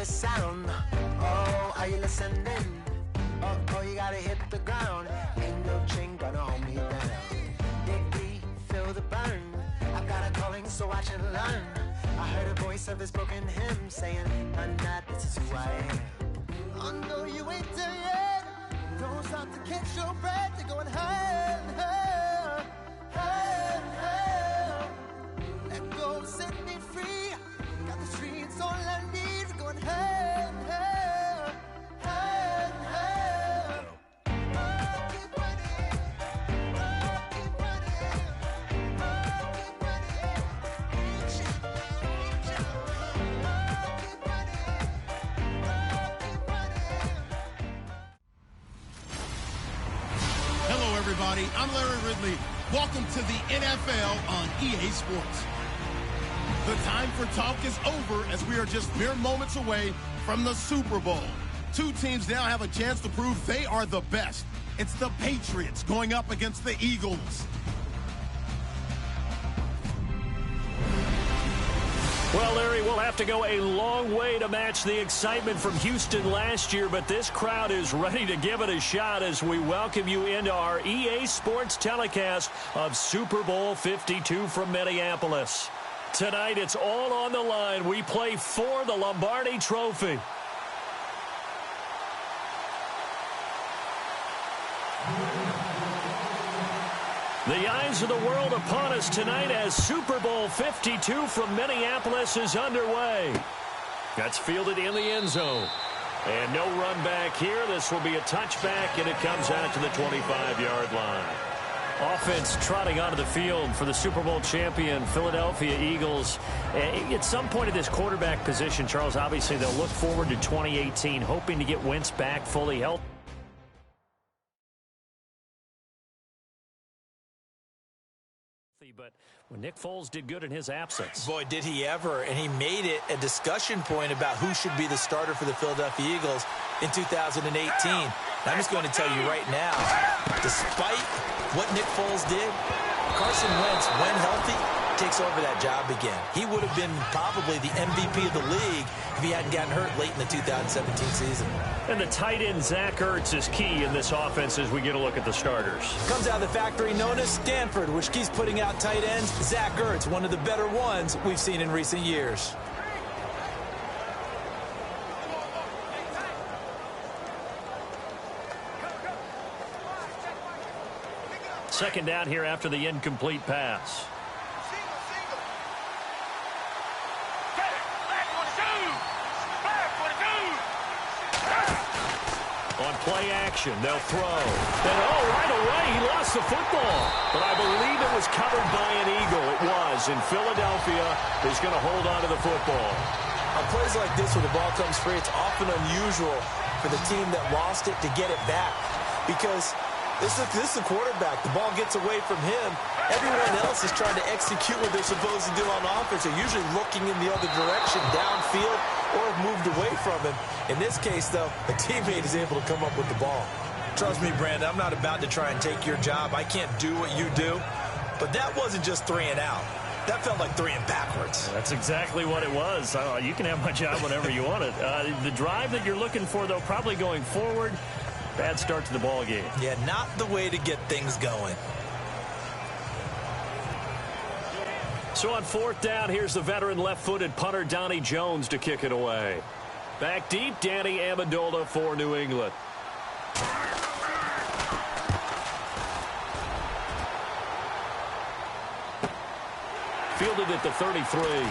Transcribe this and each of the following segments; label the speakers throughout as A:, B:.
A: sound. Oh, are you listening? Oh, you gotta hit the ground. Ain't no chain gonna hold me down. Dig, feel the burn. I've got a calling, so watch and learn. I heard a voice of this broken hymn saying, "I'm not, this is who I am." Oh no, you ain't there yet. Don't stop to catch your breath. You're going higher, higher, higher, higher. Let go, set me free. Got the streets all I need. We're going higher, higher, higher, higher. Oh, keep running. Oh, keep running. Oh, keep running. Reach out, reach out. Oh, keep running. Oh, keep running.
B: Hello, everybody. I'm Larry Ridley. Welcome to the NFL on EA Sports. The time for talk is over as we are just mere moments away from the Super Bowl. Two teams now have a chance to prove they are the best. It's the Patriots going up against the Eagles.
C: Well, Larry, we'll have to go a long way to match the excitement from Houston last year, but this crowd is ready to give it a shot as we welcome you into our EA Sports telecast of Super Bowl 52 from Minneapolis. Tonight, it's all on the line. We play for the Lombardi Trophy. The eyes of the world upon us tonight as Super Bowl 52 from Minneapolis is underway. That's fielded in the end zone. And no run back here. This will be a touchback, and it comes out to the 25-yard line. Offense trotting onto the field for the Super Bowl champion Philadelphia Eagles. At some point at this quarterback position, Charles, obviously they'll look forward to 2018, hoping to get Wentz back fully healthy. But when Nick Foles did good in his absence.
D: Boy, did he ever. And he made it a discussion point about who should be the starter for the Philadelphia Eagles in 2018. And I'm just going to tell you right now, despite what Nick Foles did, Carson Wentz, when healthy, takes over that job again. He would have been probably the MVP of the league if he hadn't gotten hurt late in the 2017 season.
C: And the tight end, Zach Ertz, is key in this offense as we get a look at the starters.
D: Comes out of the factory known as Stanford, which keeps putting out tight ends. Zach Ertz, one of the better ones we've seen in recent years.
C: Second down here after the incomplete pass. On play action, they'll throw. Then, right away, he lost the football. But I believe it was covered by an Eagle. It was, and Philadelphia is going to hold on to the football.
D: On plays like this where the ball comes free, it's often unusual for the team that lost it to get it back. Because this is a quarterback. The ball gets away from him. Everyone else is trying to execute what they're supposed to do on offense. They're usually looking in the other direction, downfield, or have moved away from him. In this case, though, a teammate is able to come up with the ball. Trust me, Brandon, I'm not about to try and take your job. I can't do what you do. But that wasn't just 3 and out. That felt like 3 and backwards.
C: That's exactly what it was. You can have my job whenever you want it. The drive that you're looking for, though, probably going forward. Bad start to the ball game.
D: Yeah, not the way to get things going.
C: So on fourth down, here's the veteran left-footed punter Donnie Jones to kick it away. Back deep, Danny Amendola for New England. Fielded at the 33.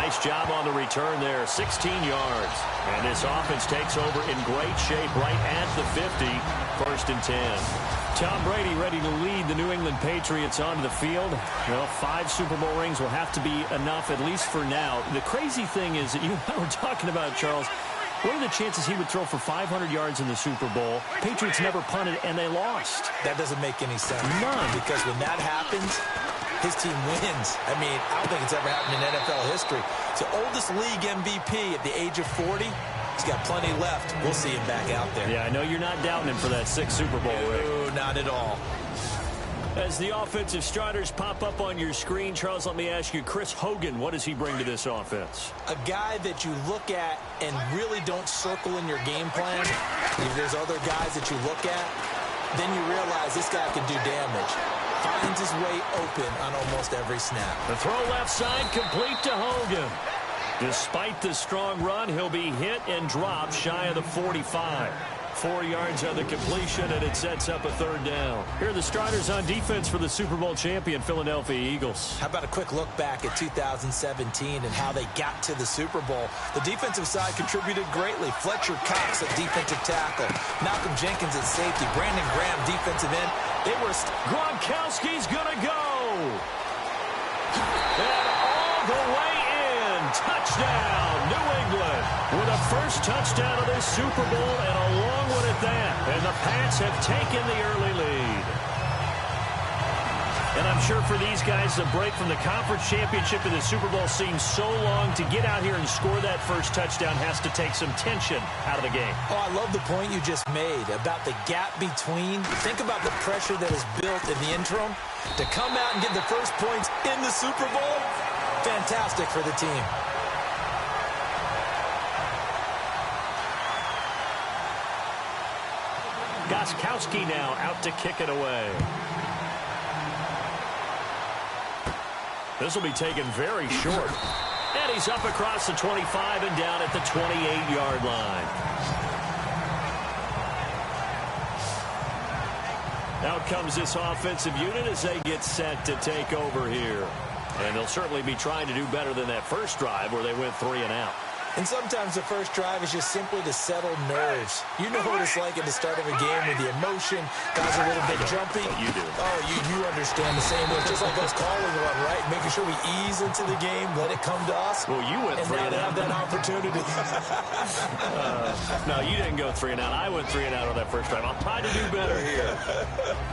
C: Nice job on the return there, 16 yards. And this offense takes over in great shape right at the 50, 1st and 10. Tom Brady ready to lead the New England Patriots onto the field. Well, 5 Super Bowl rings will have to be enough, at least for now. The crazy thing is that you and I were talking about, Charles, what are the chances he would throw for 500 yards in the Super Bowl? Patriots never punted, and they lost.
D: That doesn't make any sense.
C: None.
D: Because when that happens, his team wins. I mean, I don't think it's ever happened in NFL history. It's the oldest league MVP at the age of 40. He's got plenty left. We'll see him back out there.
C: Yeah, I know you're not doubting him for that 6th Super Bowl ring.
D: No, not at all.
C: As the offensive starters pop up on your screen, Charles, let me ask you, Chris Hogan, what does he bring to this offense?
D: A guy that you look at and really don't circle in your game plan. If there's other guys that you look at, then you realize this guy can do damage. Finds his way open on almost every snap.
C: The throw left side complete to Hogan. Despite the strong run, he'll be hit and dropped shy of the 45. 4 yards on the completion, and it sets up a third down. Here are the starters on defense for the Super Bowl champion Philadelphia Eagles.
D: How about a quick look back at 2017 and how they got to the Super Bowl? The defensive side contributed greatly. Fletcher Cox at defensive tackle. Malcolm Jenkins at safety. Brandon Graham, defensive end. They were...
C: Gronkowski's going to go. And all the way in. Touchdown, New England. With a first touchdown of this Super Bowl and a long one at that. And the Pats have taken the early lead. And I'm sure for these guys, the break from the conference championship to the Super Bowl seems so long. To get out here and score that first touchdown has to take some tension out of the game.
D: Oh, I love the point you just made about the gap between. Think about the pressure that is built in the interim. To come out and get the first points in the Super Bowl, fantastic for the team.
C: Gostkowski now out to kick it away. This will be taken very short. And he's up across the 25 and down at the 28-yard line. Out comes this offensive unit as they get set to take over here. And they'll certainly be trying to do better than that first drive where they went 3 and out.
D: And sometimes the first drive is just simply to settle nerves. You know what it's like at the start of a game with the emotion. Guys are a little bit jumpy.
C: You do.
D: Oh, you understand the same way. Just like us calling one, right? Making sure we ease into the game, let it come to us.
C: Well, you went 3 and out.
D: And now they have that opportunity.
C: No, you didn't go 3 and out. I went 3 and out on that first drive. I'll try to do better here.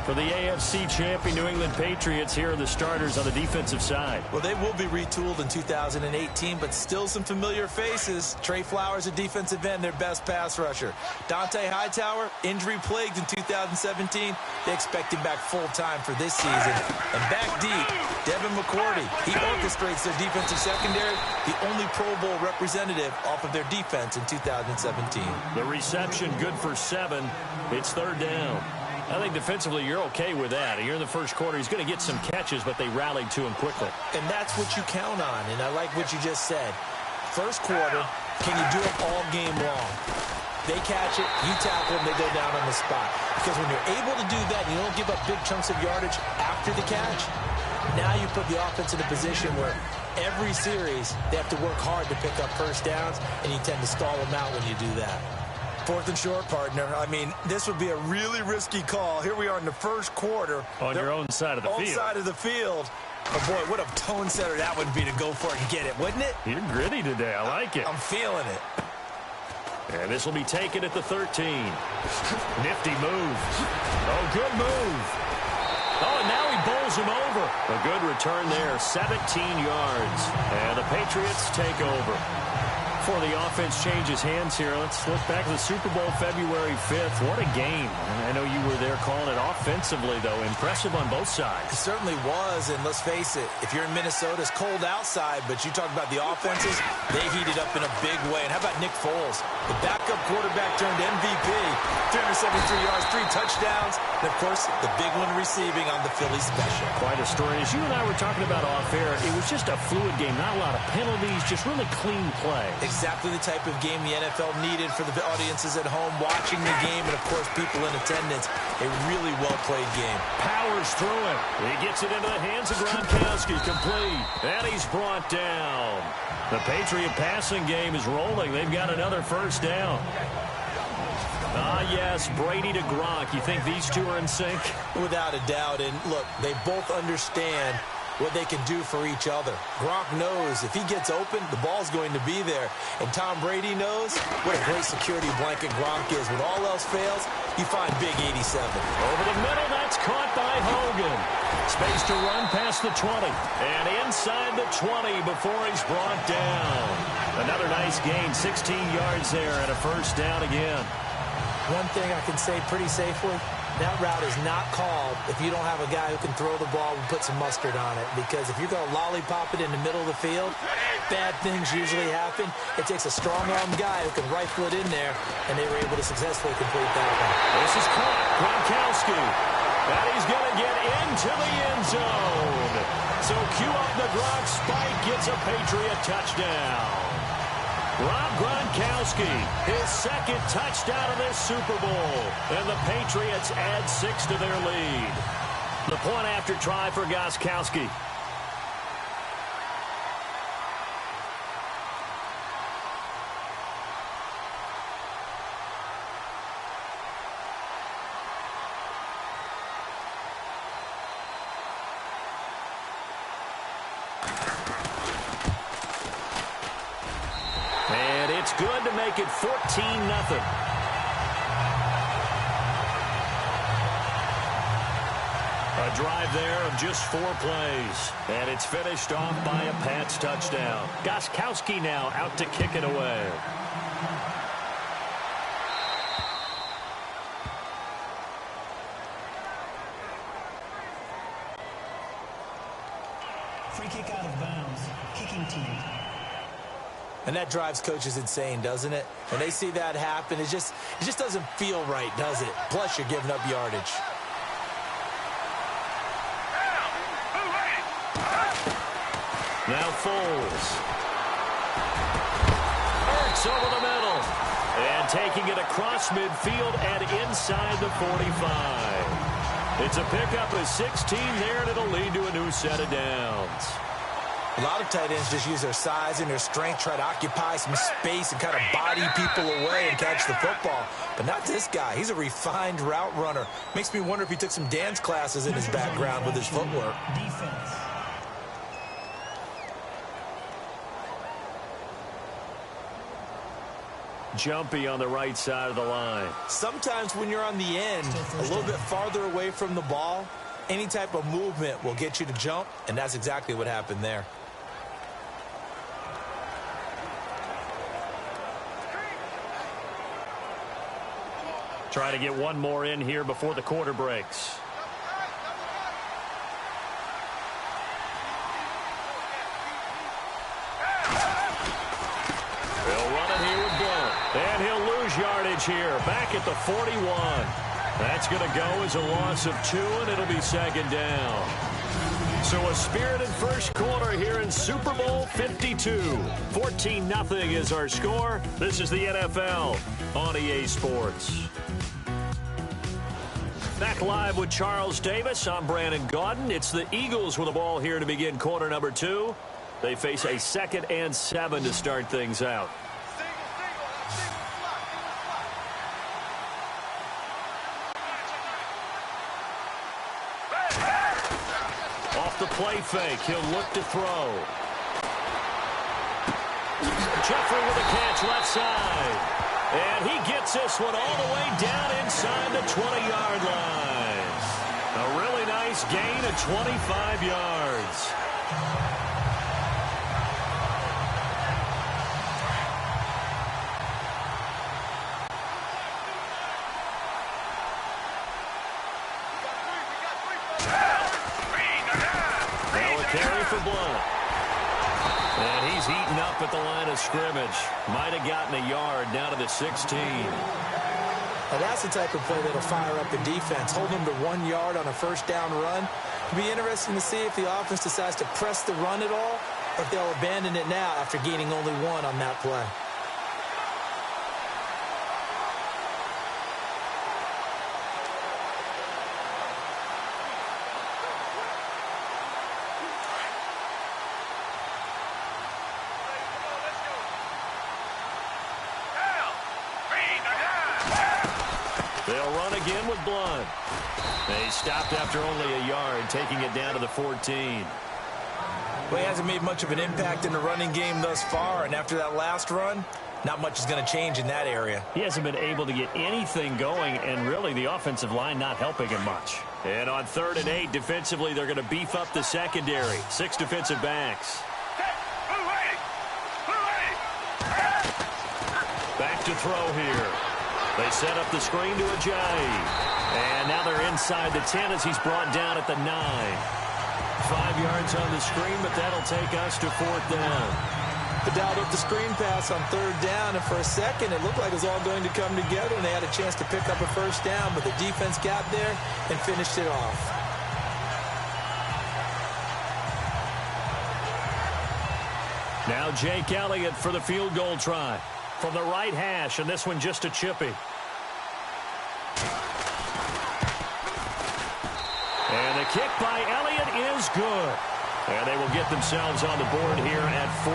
C: For the AFC champion New England Patriots, here are the starters on the defensive side.
D: Well, they will be retooled in 2018, but still some familiar faces. Trey Flowers, a defensive end, their best pass rusher. Dante Hightower, injury-plagued in 2017. They expect him back full-time for this season. And back deep, Devin McCourty. He orchestrates their defensive secondary, the only Pro Bowl representative off of their defense in 2017.
C: The reception good for 7. It's third down. I think defensively you're okay with that. You're in the first quarter. He's going to get some catches, but they rallied to him quickly.
D: And that's what you count on, and I like what you just said. First quarter, can you do it all game long? They catch it, you tackle them, they go down on the spot. Because when you're able to do that, you don't give up big chunks of yardage after the catch. Now you put the offense in a position where every series they have to work hard to pick up first downs, and you tend to stall them out when you do that. Fourth and short, partner. I mean, this would be a really risky call. Here we are in the first quarter.
C: On your own side of the field.
D: Own side of the field. But, boy, what a tone setter that would be to go for it and get it, wouldn't it?
C: You're gritty today. I like it.
D: I'm feeling it.
C: And this will be taken at the 13. Nifty move. Oh, good move. Oh, and now he bowls him over. A good return there, 17 yards. And the Patriots take over. Before the offense changes hands here, let's look back at the Super Bowl February 5th. What a game. I know you were there calling it offensively, though. Impressive on both sides.
D: It certainly was, and let's face it, if you're in Minnesota, it's cold outside, but you talk about the offenses, they heated up in a big way. And how about Nick Foles? The backup quarterback turned MVP, 373 yards, 3 touchdowns, and, of course, the big one receiving on the Philly special.
C: Quite a story. As you and I were talking about off air, it was just a fluid game, not a lot of penalties, just really clean play.
D: Exactly the type of game the NFL needed for the audiences at home watching the game and, of course, people in attendance. A really well-played game.
C: Powers through it. He gets it into the hands of Gronkowski. Complete. And he's brought down. The Patriot passing game is rolling. They've got another first down. Ah, yes, Brady to Gronk. You think these two are in sync?
D: Without a doubt. And, look, they both understand what they can do for each other. Gronk knows if he gets open, the ball's going to be there. And Tom Brady knows what a great security blanket Gronk is. When all else fails, you find Big 87.
C: Over the middle, that's caught by Hogan. Space to run past the 20. And inside the 20 before he's brought down. Another nice gain, 16 yards there and a first down again.
D: One thing I can say pretty safely, that route is not called if you don't have a guy who can throw the ball and put some mustard on it. Because if you're going to lollipop it in the middle of the field, bad things usually happen. It takes a strong-armed guy who can rifle it in there, and they were able to successfully complete that one.
C: This is caught. Gronkowski. And he's going to get into the end zone. So cue up the Gronk spike, gets a Patriot touchdown. Rob Gronkowski, his second touchdown of this Super Bowl. And the Patriots add 6 to their lead. The point after try for Gronkowski. It's good to make it 14-0. A drive there of just 4 plays. And it's finished off by a Pats touchdown. Gronkowski now out to kick it away.
E: Free kick out of bounds. Kicking team.
D: And that drives coaches insane, doesn't it? When they see that happen, it just doesn't feel right, does it? Plus, you're giving up yardage.
C: Now Foles. Ertz over the middle. And taking it across midfield and inside the 45. It's a pickup of 16 there, and it'll lead to a new set of downs.
D: A lot of tight ends just use their size and their strength, try to occupy some space and kind of body people away and catch the football. But not this guy. He's a refined route runner. Makes me wonder if he took some dance classes in his background with his footwork.
E: Defense.
C: Jumpy on the right side of the line.
D: Sometimes when you're on the end, a little bit farther away from the ball, any type of movement will get you to jump, and that's exactly what happened there.
C: Try to get one more in here before the quarter breaks. They'll run it here with Blunt. And he'll lose yardage here. Back at the 41. That's going to go as a loss of 2, and it'll be second down. So a spirited first quarter here in Super Bowl 52. 14-0 is our score. This is the NFL on EA Sports. Back live with Charles Davis. I'm Brandon Gaudin. It's the Eagles with the ball here to begin quarter number 2. They face a 2nd and 7 to start things out. Off the play fake, he'll look to throw. Jeffrey with a catch left side. And he gets this one all the way down inside the 20-yard line. A really nice gain of 25 yards. Now a carry for Blunt. And he's eaten up at the line of scrimmage. Might have gotten a yard down to the 16.
D: Now that's the type of play that'll fire up the defense. Hold them to 1 yard on a first down run. It'll be interesting to see if the offense decides to press the run at all, or if they'll abandon it now after gaining only 1 on that play.
C: They'll run again with Blunt. They stopped after only a yard, taking it down to the 14.
D: Well, he hasn't made much of an impact in the running game thus far, and after that last run, not much is going to change in that area.
C: He hasn't been able to get anything going, and really the offensive line not helping him much. And on 3rd and 8, defensively, they're going to beef up the secondary. 6 defensive backs. Back to throw here. They set up the screen to Ajayi. And now they're inside the 10 as he's brought down at the 9. 5 yards on the screen, but that'll take us to 4th down.
D: They dialed up the screen pass on 3rd down, and for a second it looked like it was all going to come together, and they had a chance to pick up a 1st down, but the defense got there and finished it off.
C: Now Jake Elliott for the field goal try from the right hash, and this one just a chippy. And the kick by Elliott is good. And they will get themselves on the board here at 14-3.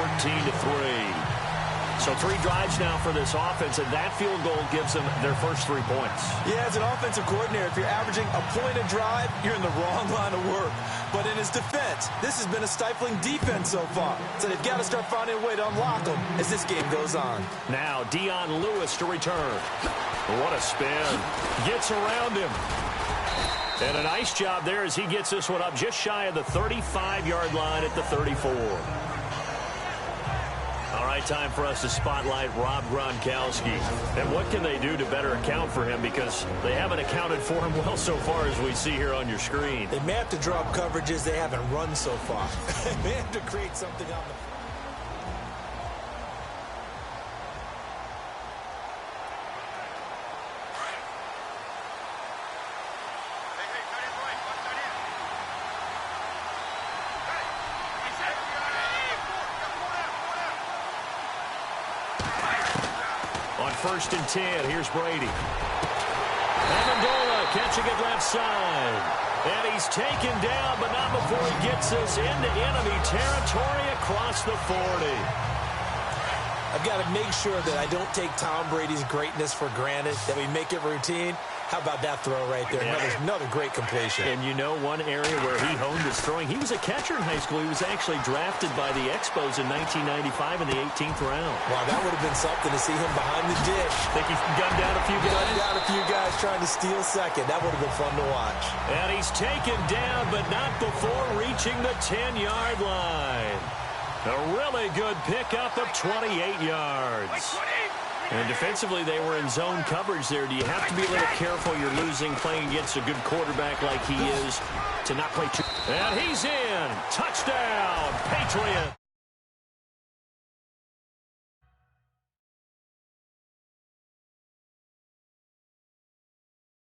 C: So 3 drives now for this offense, and that field goal gives them their first 3 points.
D: Yeah, as an offensive coordinator, if you're averaging a point a drive, you're in the wrong line of work. But in his defense, this has been a stifling defense so far. So they've got to start finding a way to unlock them as this game goes on.
C: Now Dion Lewis to return. What a spin. Gets around him. And a nice job there as he gets this one up just shy of the 35-yard line at the 34. All right, time for us to spotlight Rob Gronkowski. And what can they do to better account for him? Because they haven't accounted for him well so far as we see here on your screen.
D: They may have to draw up coverages they haven't run so far. They may have to create something on the...
C: On 1st and 10, here's Brady. Amendola catching it left side. And he's taken down, but not before he gets us into enemy territory across the 40.
D: I've got to make sure that I don't take Tom Brady's greatness for granted, that we make it routine. How about that throw right there?
C: Yeah.
D: Another great completion.
C: And you know one area where he honed his throwing? He was a catcher in high school. He was actually drafted by the Expos in 1995 in the 18th round.
D: Wow, that would have been something to see him behind the dish.
C: Think he gunned down a few guys?
D: Gunned down a few guys trying to steal second. That would have been fun to watch.
C: And he's taken down, but not before reaching the 10-yard line. A really good pickup of 28 yards. And defensively, they were in zone coverage there. Do you have to be a little careful? You're losing playing against a good quarterback like he is to not play too... And he's in. Touchdown, Patriots.